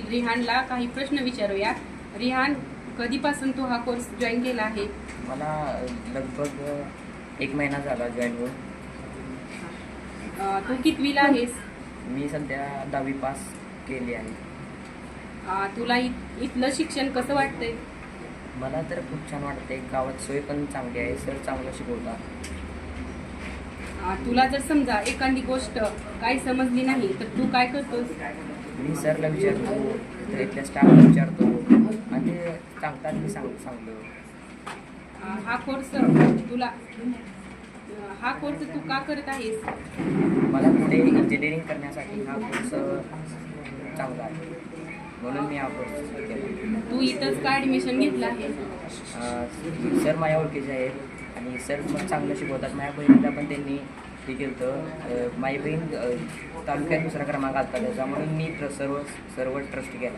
रिहानला काही प्रश्न विचारूया. रिहान, कधीपासून तू हा कोर्स जॉईन केला आहे? मला लगभग 1 महिना झाला जॉईन होऊन. तू कितवीला आहेस? मी सध्या 10वी पास केली आहे. तुला इथलं शिक्षण कसं वाटतंय? मला तर खूप छान वाटते. गावात सोय पण चांगली आहे, सर चांगलं शिकवतात. तुला जर समजा एखादी गोष्ट काही समजली नाही तर तू काय करतोस? मी सरला विचारतो, तर इथल्या स्टाफला विचारतो आणि ते सांगतात मी सांगतो. हा कोर्स तू का करत आहेस? मला पुढे इंजिनिअरिंग करण्यासाठी हा कोर्स चांगला आहे, म्हणून मी हा कोर्स केला. तू इथंच का ॲडमिशन घेतलं आहे? सर माझ्या ओळखीचे आहेत आणि सर पण चांगलं शिकवतात. माझ्या बहिणीला पण त्यांनी हे केलं. माझी बहीण तालुक्यात 2रा क्रमांक आला, त्याचा म्हणून मी सर्व ट्रस्ट केला.